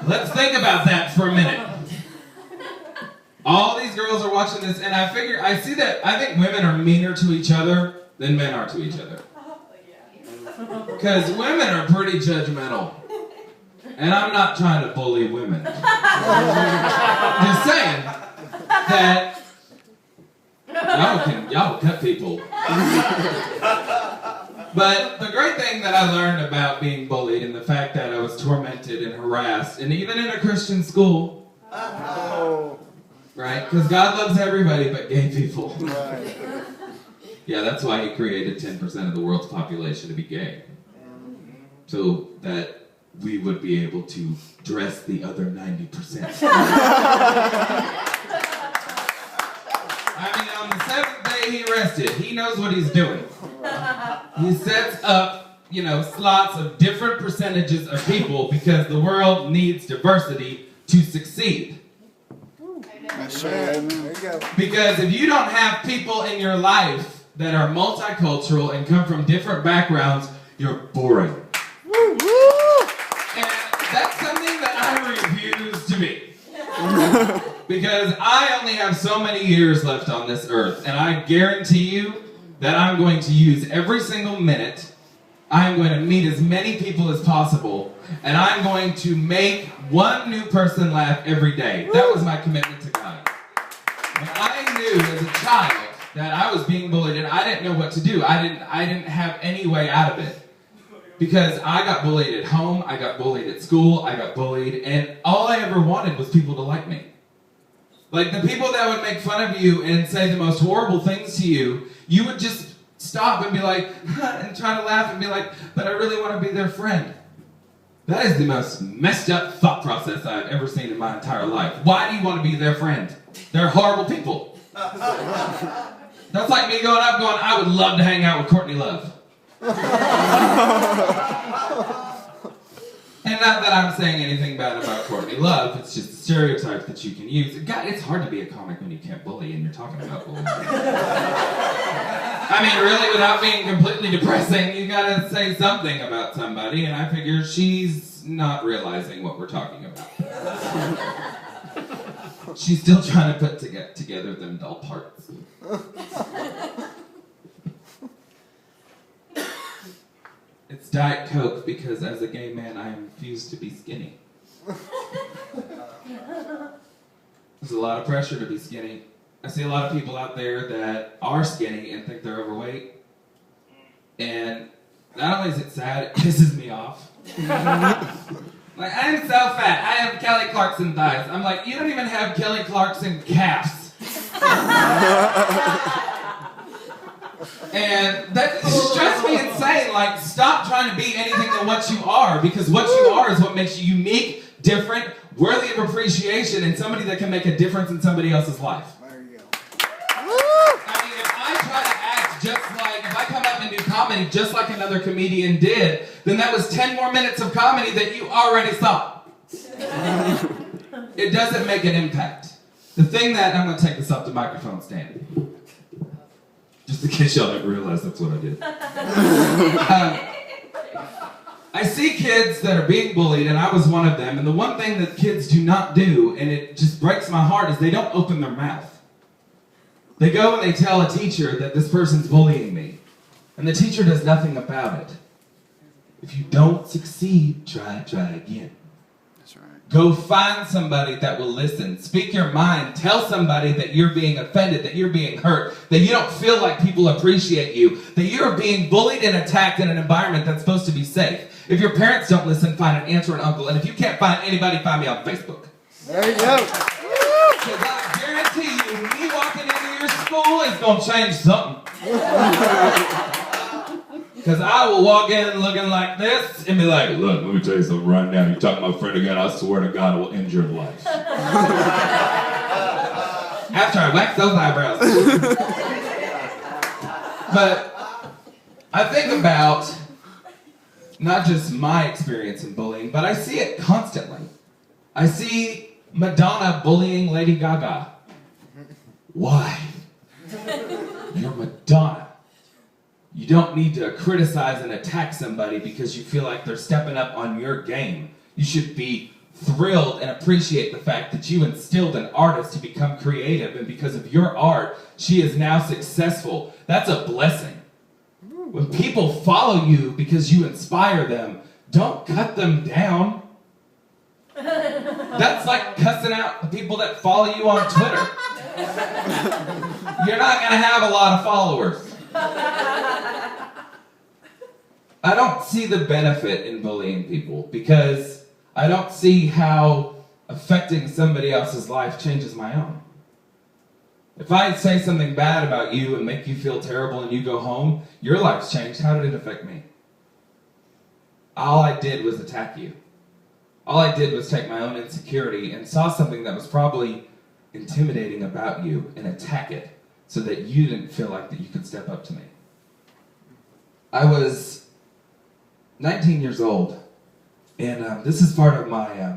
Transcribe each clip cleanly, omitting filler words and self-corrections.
Let's think about that for a minute. All these girls are watching this, and I think women are meaner to each other than men are to each other. Because women are pretty judgmental. And I'm not trying to bully women. Just saying that y'all cut people. But the great thing that I learned about being bullied and the fact that I was tormented and harassed, and even in a Christian school, right? Because God loves everybody but gay people. Yeah, that's why he created 10% of the world's population to be gay. So that we would be able to dress the other 90%. I mean, on the 7th day he rested. He knows what he's doing. He sets up, slots of different percentages of people because the world needs diversity to succeed. That's right. There you go. Because if you don't have people in your life that are multicultural and come from different backgrounds, you're boring. And that's something that I refuse to be. Because I only have so many years left on this earth, and I guarantee you that I'm going to use every single minute. I'm going to meet as many people as possible, and I'm going to make one new person laugh every day. That was my commitment to God. When I knew as a child that I was being bullied and I didn't know what to do, I didn't have any way out of it. Because I got bullied at home, I got bullied at school, I got bullied, and all I ever wanted was people to like me. Like the people that would make fun of you and say the most horrible things to you, you would just stop and be like, and try to laugh and be like, but I really want to be their friend. That is the most messed up thought process I've ever seen in my entire life. Why do you want to be their friend? They're horrible people. That's like me going up going, I would love to hang out with Courtney Love. And not that I'm saying anything bad about Courtney Love, it's just a stereotype that you can use. God, it's hard to be a comic when you can't bully and you're talking about bullying. I mean, really, without being completely depressing, you gotta say something about somebody, and I figure she's not realizing what we're talking about. She's still trying to put together them dull parts. It's Diet Coke because as a gay man, I refuse to be skinny. There's a lot of pressure to be skinny. I see a lot of people out there that are skinny and think they're overweight. And not only is it sad, it pisses me off. Like, I'm so fat. I have Kelly Clarkson thighs. I'm like, you don't even have Kelly Clarkson calves. And that just drives me insane. Like, stop trying to be anything than what you are, because what you are is what makes you unique, different, worthy of appreciation, and somebody that can make a difference in somebody else's life. There you go. I mean, if I try to act just like, if I come up and do comedy just like another comedian did, then that was 10 more minutes of comedy that you already saw. It doesn't make an impact. The thing that, I'm going to take this off the microphone stand. Just in case y'all didn't realize that's what I did. I see kids that are being bullied, and I was one of them, and the one thing that kids do not do, and it just breaks my heart, is they don't open their mouth. They go and they tell a teacher that this person's bullying me, and the teacher does nothing about it. If you don't succeed, try again. That's right. Go find somebody that will listen. Speak your mind. Tell somebody that you're being offended, that you're being hurt, that you don't feel like people appreciate you, that you're being bullied and attacked in an environment that's supposed to be safe. If your parents don't listen, find an aunt or an uncle. And if you can't find anybody, find me on Facebook. There you go. Because I guarantee you, me walking into your school is going to change something. Because I will walk in looking like this and be like, look, let me tell you something right now. You talk to my friend again, I swear to God, it will end your life. After I wax those eyebrows. But I think about not just my experience in bullying, but I see it constantly. I see Madonna bullying Lady Gaga. Why? You're Madonna. You don't need to criticize and attack somebody because you feel like they're stepping up on your game. You should be thrilled and appreciate the fact that you instilled an artist to become creative, and because of your art, she is now successful. That's a blessing. When people follow you because you inspire them, don't cut them down. That's like cussing out the people that follow you on Twitter. You're not going to have a lot of followers. I don't see the benefit in bullying people because I don't see how affecting somebody else's life changes my own. If I say something bad about you and make you feel terrible and you go home, your life's changed. How did it affect me? All I did was attack you. All I did was take my own insecurity and saw something that was probably intimidating about you and attack it so that you didn't feel like that you could step up to me. I was 19 years old, and this is part of my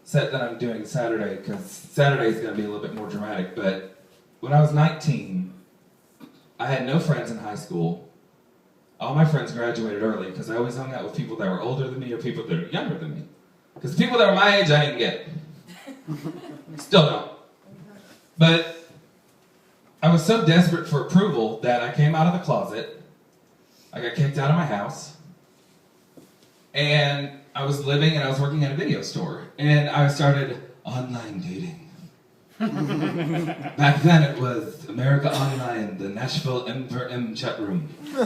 set that I'm doing Saturday, because Saturday is going to be a little bit more dramatic, but when I was 19, I had no friends in high school. All my friends graduated early because I always hung out with people that were older than me or people that were younger than me. Because people that were my age, I didn't get. Still don't. But I was so desperate for approval that I came out of the closet. I got kicked out of my house. And I was living and I was working at a video store. And I started online dating. Back then it was America Online, the Nashville M chat room. Those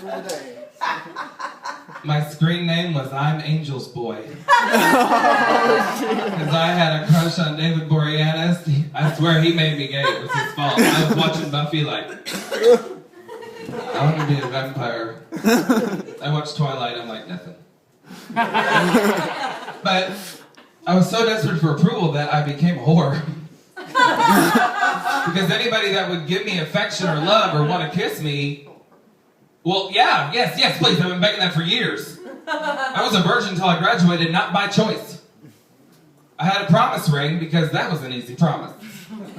were the days. My screen name was I'm Angel's Boy. Because I had a crush on David Boreanaz. I swear he made me gay. It was his fault. I was watching Buffy like, I want to be a vampire. I watched Twilight, I'm like, nothing. But I was so desperate for approval that I became a whore. Because anybody that would give me affection or love or want to kiss me, well, yeah, yes, please. I've been begging that for years. I was a virgin until I graduated, not by choice. I had a promise ring because that was an easy promise.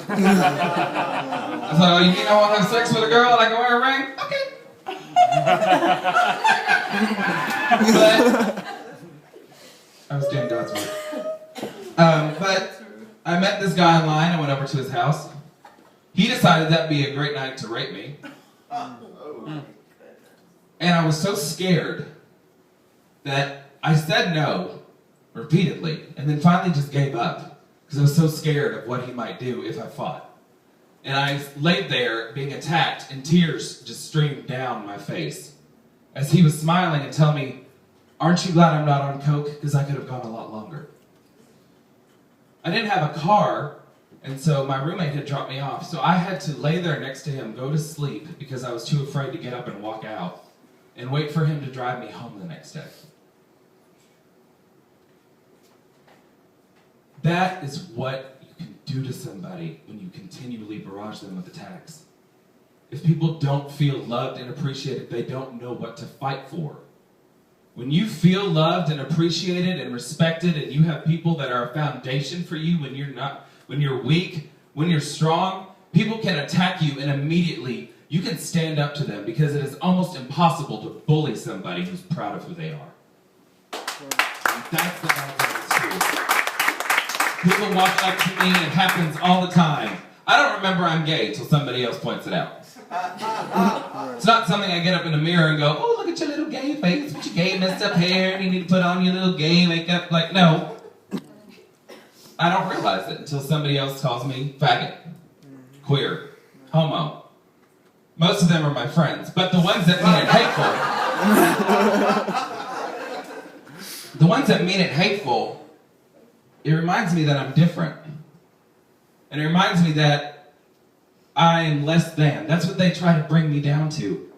I thought, oh, you mean I want to have sex with a girl and I can wear a ring? Okay. But I was doing God's work. But I met this guy online. I went over to his house. He decided that'd be a great night to rape me. And I was so scared that I said no repeatedly and then finally just gave up because I was so scared of what he might do if I fought. And I laid there being attacked and tears just streamed down my face as he was smiling and telling me, aren't you glad I'm not on coke? Because I could have gone a lot longer. I didn't have a car, and so my roommate had dropped me off, so I had to lay there next to him, go to sleep, because I was too afraid to get up and walk out, and wait for him to drive me home the next day. That is what you can do to somebody when you continually barrage them with attacks. If people don't feel loved and appreciated, they don't know what to fight for. When you feel loved and appreciated and respected, and you have people that are a foundation for you when you're weak, when you're strong, people can attack you and immediately you can stand up to them because it is almost impossible to bully somebody who's proud of who they are. That's the honest truth. People walk up to me and it happens all the time. I don't remember I'm gay until somebody else points it out. It's not something I get up in the mirror and go, oh, look at your little gay face with your gay messed up hair and you need to put on your little gay makeup. Like, no. I don't realize it until somebody else calls me faggot, queer, homo. Most of them are my friends, but the ones that mean it hateful, it reminds me that I'm different. And it reminds me that I am less than. That's what they try to bring me down to.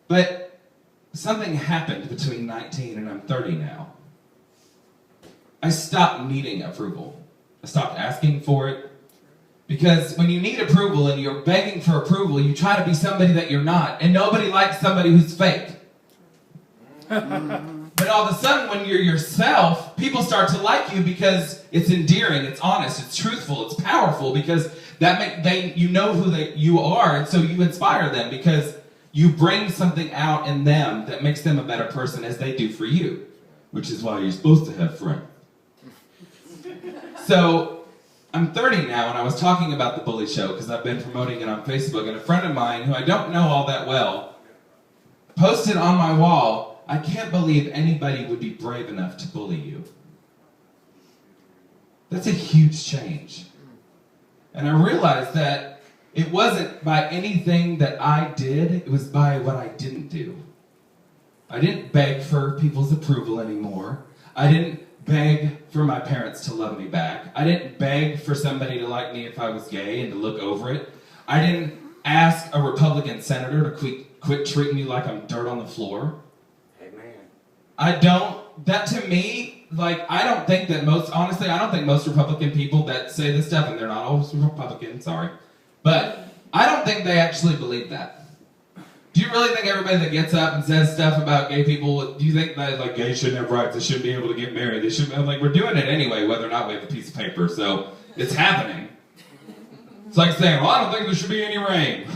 But something happened between 19 and I'm 30 now. I stopped needing approval. I stopped asking for it. Because when you need approval and you're begging for approval, you try to be somebody that you're not. And nobody likes somebody who's fake. But all of a sudden, when you're yourself, people start to like you because it's endearing, it's honest, it's truthful, it's powerful, because you know who you are, and so you inspire them because you bring something out in them that makes them a better person as they do for you, which is why you're supposed to have friends. So, I'm 30 now, and I was talking about the Bully Show because I've been promoting it on Facebook, and a friend of mine, who I don't know all that well, posted on my wall, "I can't believe anybody would be brave enough to bully you." That's a huge change. And I realized that it wasn't by anything that I did, it was by what I didn't do. I didn't beg for people's approval anymore. I didn't beg for my parents to love me back. I didn't beg for somebody to like me if I was gay and to look over it. I didn't ask a Republican senator to quit treating me like I'm dirt on the floor. Amen. That to me, I don't think that I don't think most Republican people that say this stuff, and they're not always Republican, sorry, but I don't think they actually believe that. Do you really think everybody that gets up and says stuff about gay people, do you think that, gays shouldn't have rights, they shouldn't be able to get married, they shouldn't, we're doing it anyway, whether or not we have a piece of paper, so it's happening. It's like saying, well, I don't think there should be any rain.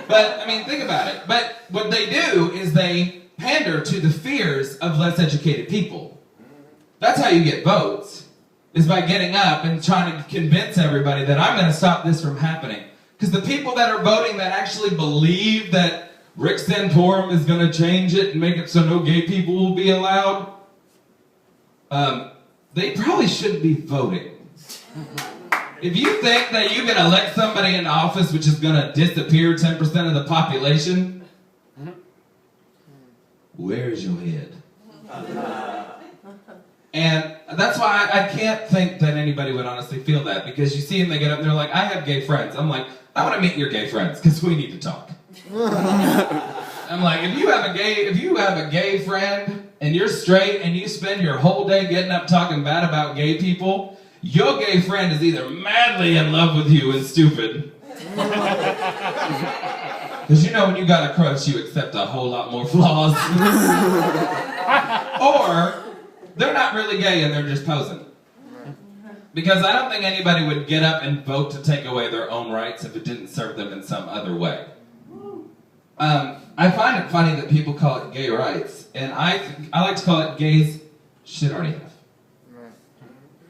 But, think about it. But what they do is they pander to the fears of less educated people. That's how you get votes, is by getting up and trying to convince everybody that I'm going to stop this from happening. Because the people that are voting that actually believe that Rick Santorum is going to change it and make it so no gay people will be allowed, they probably shouldn't be voting. If you think that you can elect somebody in office which is going to disappear 10% of the population, where's your head? And that's why I can't think that anybody would honestly feel that, because you see them, they get up and they're like, I have gay friends. I'm like, I want to meet your gay friends because we need to talk. I'm like, if you have a gay friend and you're straight and you spend your whole day getting up talking bad about gay people, your gay friend is either madly in love with you and stupid. Because when you got a crush, you accept a whole lot more flaws. Or they're not really gay and they're just posing. Because I don't think anybody would get up and vote to take away their own rights if it didn't serve them in some other way. I find it funny that people call it gay rights, and I like to call it gays should already have.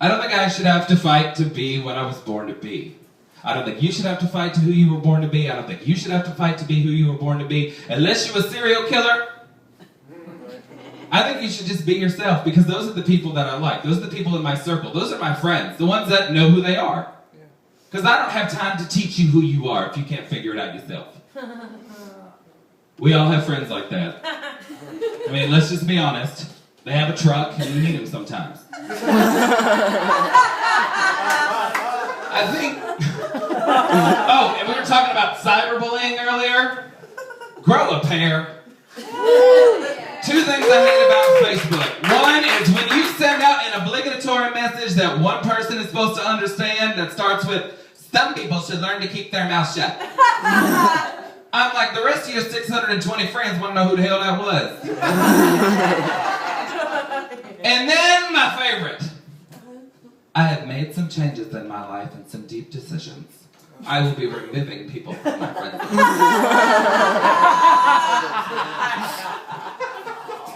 I don't think I should have to fight to be what I was born to be. I don't think you should have to fight to who you were born to be. I don't think you should have to fight to be who you were born to be. Unless you're a serial killer, I think you should just be yourself, because those are the people that I like. Those are the people in my circle. Those are my friends, the ones that know who they are. Because I don't have time to teach you who you are if you can't figure it out yourself. We all have friends like that. Let's just be honest. They have a truck and you need them sometimes. I think... Oh, and we were talking about cyberbullying earlier. Grow a pair. Two things I hate about Facebook. One is when you send out an obligatory message that one person is supposed to understand that starts with, some people should learn to keep their mouth shut. I'm like, the rest of your 620 friends want to know who the hell that was. And then my favorite. I have made some changes in my life and some deep decisions. I will be removing people from my friends.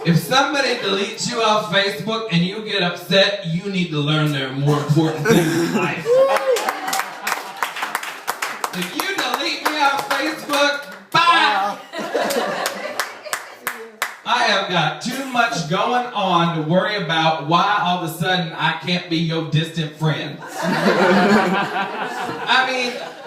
If somebody deletes you off Facebook and you get upset, you need to learn there are more important things in life. If you delete me off Facebook, bye! I have got too much going on to worry about why all of a sudden I can't be your distant friend.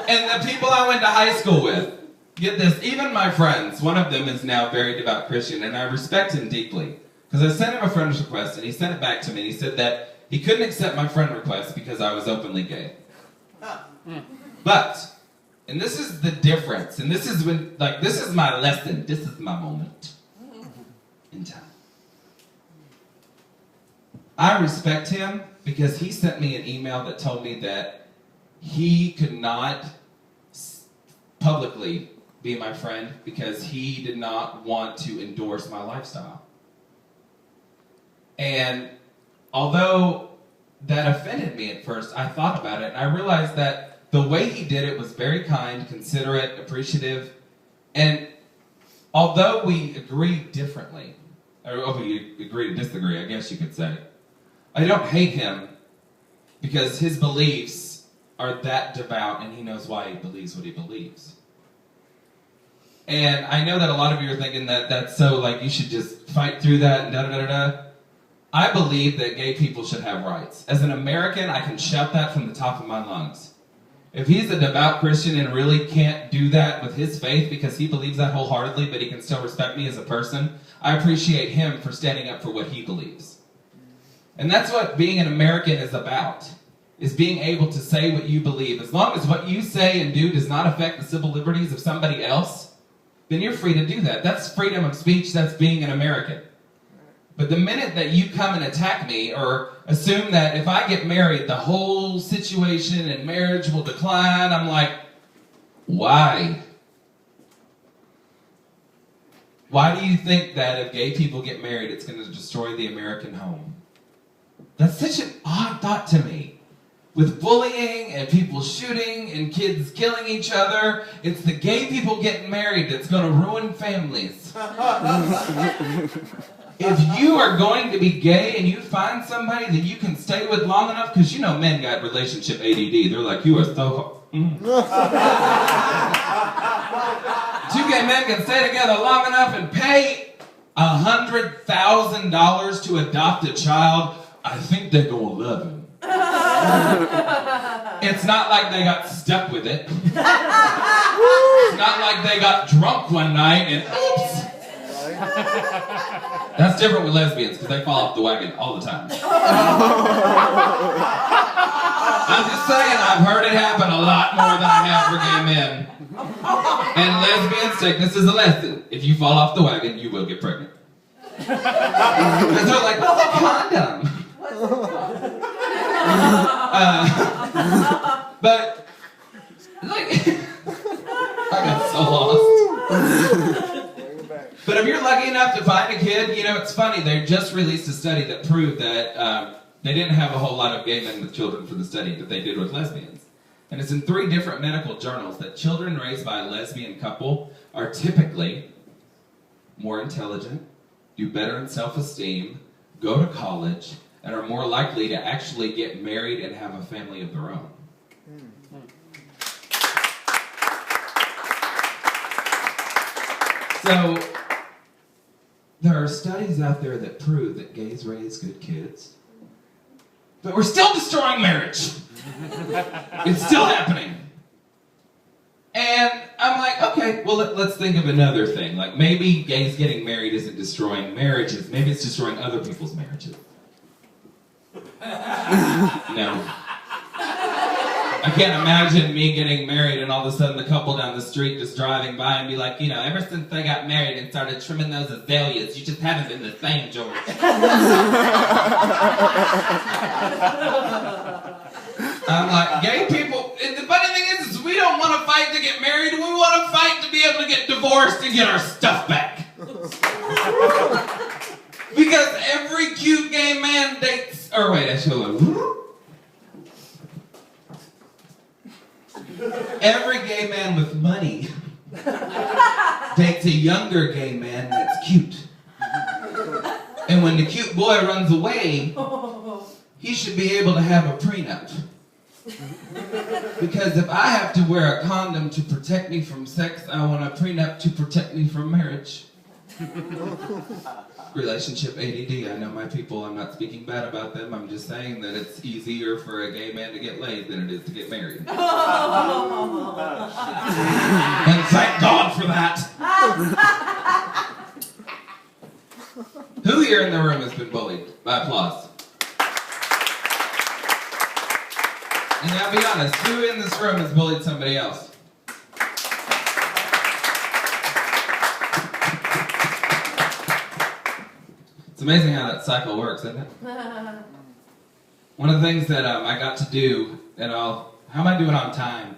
And the people I went to high school with, get this, even my friends, one of them is now a very devout Christian, and I respect him deeply. Because I sent him a friend request, and he sent it back to me, and he said that he couldn't accept my friend request because I was openly gay. But, and this is the difference, and this is when, this is my lesson, this is my moment in time. I respect him because he sent me an email that told me that he could not publicly be my friend because he did not want to endorse my lifestyle. And although that offended me at first. I thought about it, and I realized that the way he did it was very kind, considerate, appreciative, and although we agree differently, or we agree to disagree, I guess you could say, I don't hate him because his beliefs are that devout and he knows why he believes what he believes. And I know that a lot of you are thinking that that's so, like, you should just fight through that and da-da-da-da-da. I believe that gay people should have rights. As an American, I can shout that from the top of my lungs. If he's a devout Christian and really can't do that with his faith because he believes that wholeheartedly, but he can still respect me as a person, I appreciate him for standing up for what he believes. And that's what being an American is about, is being able to say what you believe. As long as what you say and do does not affect the civil liberties of somebody else, then you're free to do that. That's freedom of speech. That's being an American. But the minute that you come and attack me or assume that if I get married, the whole situation and marriage will decline, I'm like, why? Why do you think that if gay people get married, it's going to destroy the American home? That's such an odd thought to me. With bullying and people shooting and kids killing each other, it's the gay people getting married that's going to ruin families. If you are going to be gay and you find somebody that you can stay with long enough, because you know men got relationship ADD. They're like, you are so... Two gay men can stay together long enough and pay $100,000 to adopt a child. I think they're going to love him. It's not like they got stuck with it. It's not like they got drunk one night and oops. That's different with lesbians because they fall off the wagon all the time. I'm just saying, I've heard it happen a lot more than I have for gay men. And lesbians take this as a lesson. If you fall off the wagon, you will get pregnant. And they're like, what's a condom? But, like, I got so lost. But if you're lucky enough to find a kid, you know, it's funny, they just released a study that proved that they didn't have a whole lot of gay men with children for the study that they did with lesbians. And it's in 3 different medical journals that children raised by a lesbian couple are typically more intelligent, do better in self-esteem, go to college, and are more likely to actually get married and have a family of their own. So, there are studies out there that prove that gays raise good kids, but we're still destroying marriage. It's still happening. And I'm like, okay, well, let's think of another thing. Like, maybe gays getting married isn't destroying marriages. Maybe it's destroying other people's marriages. No. I can't imagine me getting married and all of a sudden the couple down the street just driving by and be like, you know, ever since they got married and started trimming those azaleas, you just haven't been the same, George. I'm like, gay people, and the funny thing is we don't want to fight to get married, we want to fight to be able to get divorced and get our stuff back. Because every cute gay man dates, or wait, I should have every gay man with money dates a younger gay man that's cute. And when the cute boy runs away, he should be able to have a prenup. Because if I have to wear a condom to protect me from sex, I want a prenup to protect me from marriage. Relationship ADD, I know my people, I'm not speaking bad about them, I'm just saying that it's easier for a gay man to get laid than it is to get married. And thank God for that. Who here in the room has been bullied? By applause. And now be honest, who in this room has bullied somebody else? It's amazing how that cycle works, isn't it? One of the things that I got to do, and how am I doing on time?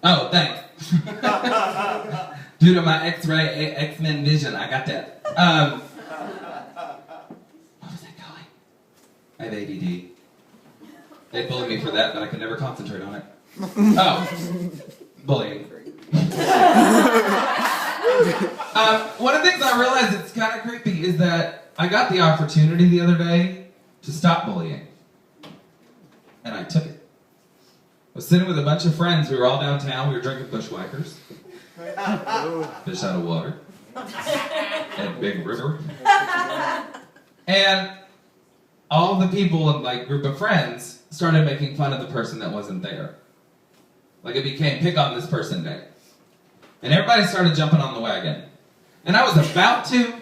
Oh, thanks. Due to my X-Men vision, I got that. I have ADD. They bullied me for that, but I could never concentrate on it. Oh, bullying. One of the things I realized that's kind of creepy is that I got the opportunity the other day to stop bullying. And I took it. I was sitting with a bunch of friends. We were all downtown. We were drinking bushwhackers. Fish out of water. And big river. And all the people in my group of friends started making fun of the person that wasn't there. Like it became pick on this person day. And everybody started jumping on the wagon. And I was about to.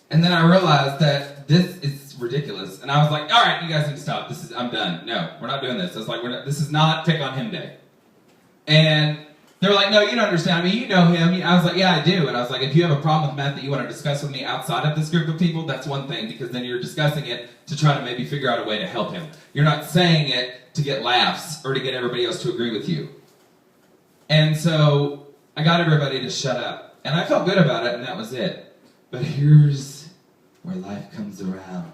And then I realized that this is ridiculous. And I was like, all right, you guys need to stop. I'm done. No, we're not doing this. I was like, this is not pick on him day. And they were like, no, you don't understand. I mean, you know him. I was like, yeah, I do. And I was like, if you have a problem with Matt that you want to discuss with me outside of this group of people, that's one thing, because then you're discussing it to try to maybe figure out a way to help him. You're not saying it to get laughs or to get everybody else to agree with you. And so I got everybody to shut up. And I felt good about it, and that was it. But here's where life comes around.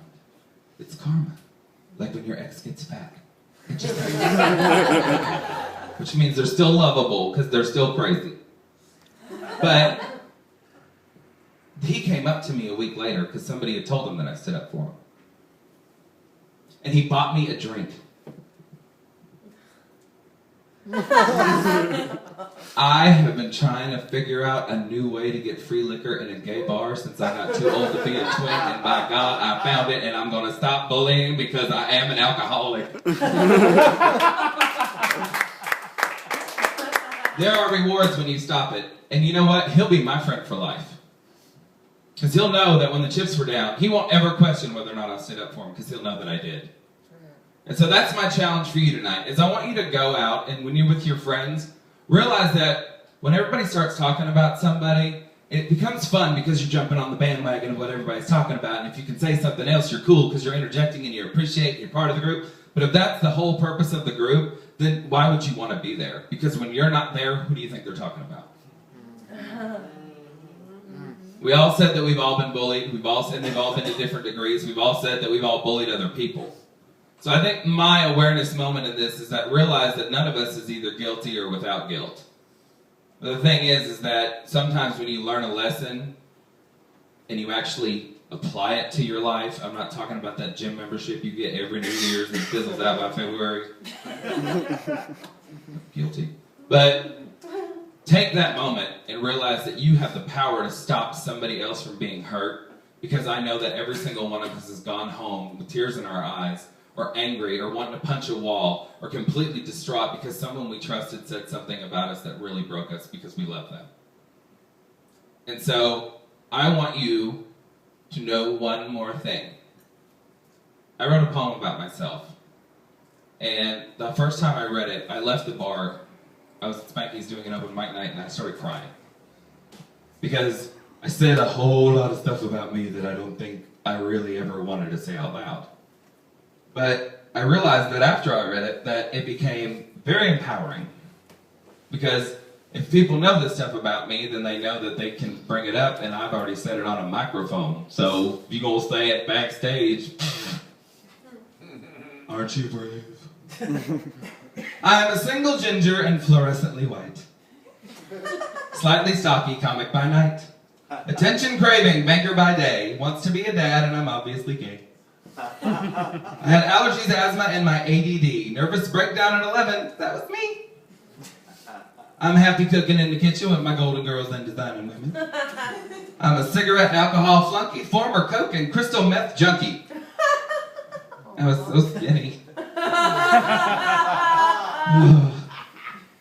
It's karma. Like when your ex gets back. It just which means they're still lovable because they're still crazy. But he came up to me a week later because somebody had told him that I stood up for him. And he bought me a drink. I have been trying to figure out a new way to get free liquor in a gay bar since I got too old to be a twin, and by God, I found it, and I'm going to stop bullying because I am an alcoholic. There are rewards when you stop it, and you know what? He'll be my friend for life. Because he'll know that when the chips were down, he won't ever question whether or not I stood up for him, because he'll know that I did. And so that's my challenge for you tonight, is I want you to go out, and when you're with your friends, realize that when everybody starts talking about somebody, it becomes fun because you're jumping on the bandwagon of what everybody's talking about, and if you can say something else, you're cool because you're interjecting and you appreciate and you're part of the group. But if that's the whole purpose of the group, then why would you want to be there? Because when you're not there, who do you think they're talking about? We all said that we've all been bullied. We've all said they've all been to different degrees. We've all said that we've all bullied other people. So I think my awareness moment in this is that realize that none of us is either guilty or without guilt. But the thing is that sometimes when you learn a lesson and you actually apply it to your life, I'm not talking about that gym membership you get every New Year's and fizzles out by February. Guilty. But take that moment and realize that you have the power to stop somebody else from being hurt, because I know that every single one of us has gone home with tears in our eyes, or angry, or wanting to punch a wall, or completely distraught because someone we trusted said something about us that really broke us because we love them. And so, I want you to know one more thing. I wrote a poem about myself. And the first time I read it, I left the bar. I was at Spanky's doing an open mic night, and I started crying. Because I said a whole lot of stuff about me that I don't think I really ever wanted to say out loud. But I realized that after I read it, that it became very empowering. Because if people know this stuff about me, then they know that they can bring it up, and I've already said it on a microphone. So if you're going to say it backstage, aren't you brave? I am a single ginger and fluorescently white. Slightly stocky, comic by night. Attention craving, banker by day. Wants to be a dad, and I'm obviously gay. I had allergies, asthma, and my ADD. Nervous breakdown at 11. That was me. I'm happy cooking in the kitchen with my golden girls and designing women. I'm a cigarette and alcohol flunky, former coke and crystal meth junkie. I was so skinny.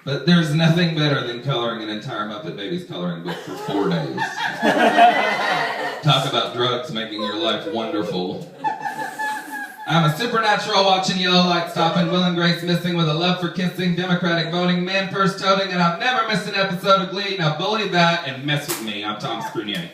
But there's nothing better than coloring an entire Muppet Babies coloring book for 4 days. Talk about drugs making your life wonderful. I'm a supernatural watching yellow light stopping, Will and Grace missing with a love for kissing, Democratic voting, man purse toting, and I've never missed an episode of Glee. Now bully that and mess with me. I'm Tom Prunier.